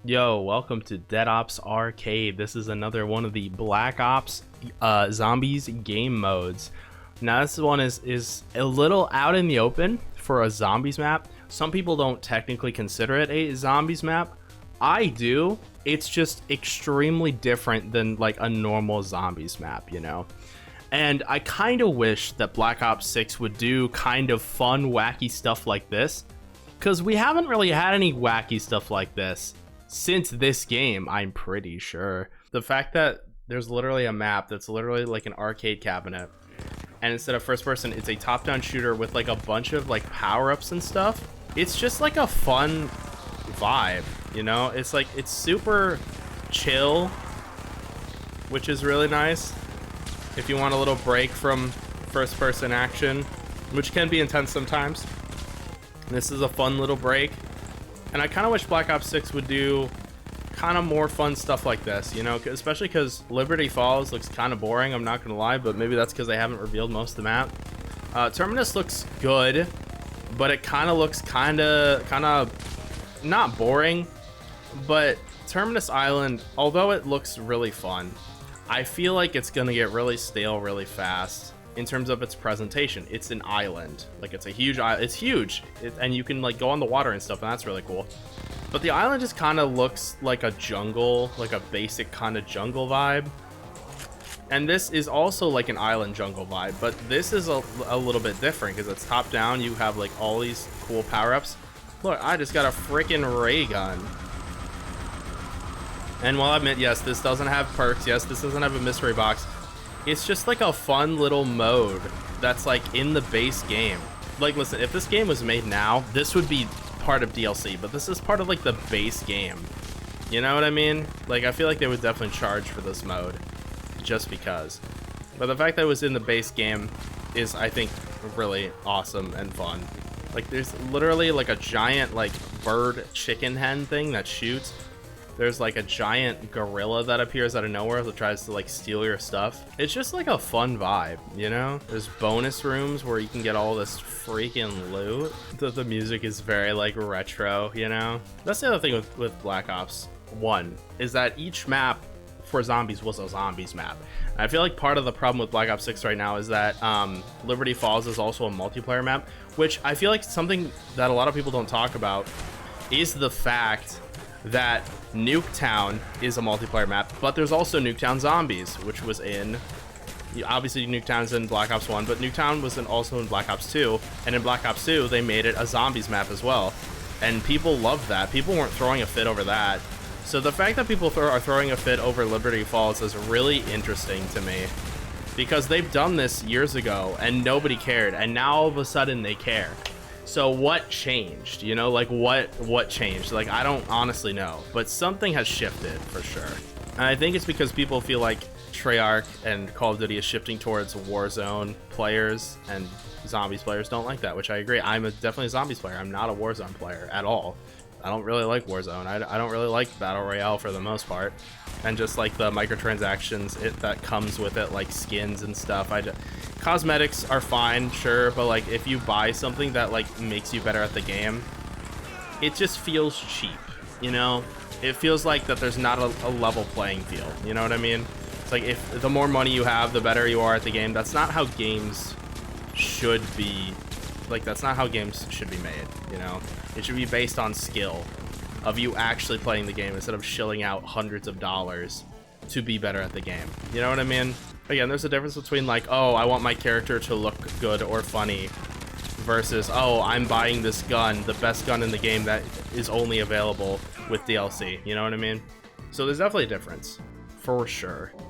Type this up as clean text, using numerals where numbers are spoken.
Yo, welcome to Dead Ops Arcade. This is another one of the Black Ops Zombies game modes. Now this one is a little out in the open for a zombies map. Some people don't technically consider it a zombies map. I do. It's just extremely different than like a normal zombies map, you know? And I kind of wish that Black Ops 6 would do kind of fun, wacky stuff like this, because we haven't really had any wacky stuff like this since this game, I'm pretty sure. The fact that there's literally a map that's literally like an arcade cabinet, and instead of first person, it's a top-down shooter with like a bunch of like power-ups and stuff. It's just like a fun vibe, you know? It's like, it's super chill, which is really nice. If you want a little break from first person action, which can be intense sometimes, this is a fun little break. And I kind of wish Black Ops 6 would do kind of more fun stuff like this, you know, especially because Liberty Falls looks kind of boring, I'm not gonna lie, but maybe that's because they haven't revealed most of the map. Terminus looks good, but it kind of looks kind of not boring, but Terminus Island, although it looks really fun, I feel like it's gonna get really stale really fast in terms of its presentation. It's an island, like it's a huge island. It's huge, and you can like go on the water and stuff, and that's really cool. But the island just kind of looks like a jungle, like a basic kind of jungle vibe. And this is also like an island jungle vibe, but this is a little bit different because it's top down. You have like all these cool power-ups. Look, I just got a freaking ray gun. And while I admit, yes, this doesn't have perks, yes, this doesn't have a mystery box, it's just like a fun little mode that's like in the base game. Like, listen, if this game was made now, this would be part of DLC, but this is part of like the base game. You know what I mean? Like, I feel like they would definitely charge for this mode just because. But the fact that it was in the base game is, I think, really awesome and fun. Like, there's literally like a giant like bird chicken hen thing that shoots. There's like a giant gorilla that appears out of nowhere that tries to like steal your stuff. It's just like a fun vibe, you know? There's bonus rooms where you can get all this freaking loot. The music is very like retro, you know? That's the other thing with Black Ops 1, is that each map for zombies was a zombies map. And I feel like part of the problem with Black Ops 6 right now is that Liberty Falls is also a multiplayer map, which I feel like something that a lot of people don't talk about is the fact that Nuketown is a multiplayer map, but there's also Nuketown Zombies, which was in, obviously Nuketown's in Black Ops 1, but Nuketown was also in Black Ops 2, and in Black Ops 2 they made it a zombies map as well, and people loved that. People weren't throwing a fit over that. So the fact that people are throwing a fit over Liberty Falls is really interesting to me, because they've done this years ago and nobody cared, and now all of a sudden they care. So what changed, you know? Like what changed? Like, I don't honestly know, but something has shifted for sure. And I think it's because people feel like Treyarch and Call of Duty is shifting towards Warzone players, and zombies players don't like that, which I agree. I'm definitely a zombies player. I'm not a Warzone player at all. I don't really like Warzone. I don't really like Battle Royale for the most part. And just like the microtransactions that comes with it, like skins and stuff. Cosmetics are fine, sure, but like if you buy something that like makes you better at the game, it just feels cheap, you know? It feels like that there's not a level playing field, you know what I mean? It's like, if the more money you have, the better you are at the game. That's not how games should be. Like, that's not how games should be made, you know? It should be based on skill of you actually playing the game instead of shilling out hundreds of dollars to be better at the game. You know what I mean? Again, there's a difference between like, oh, I want my character to look good or funny, versus, oh, I'm buying this gun, the best gun in the game that is only available with DLC. You know what I mean? So there's definitely a difference, for sure.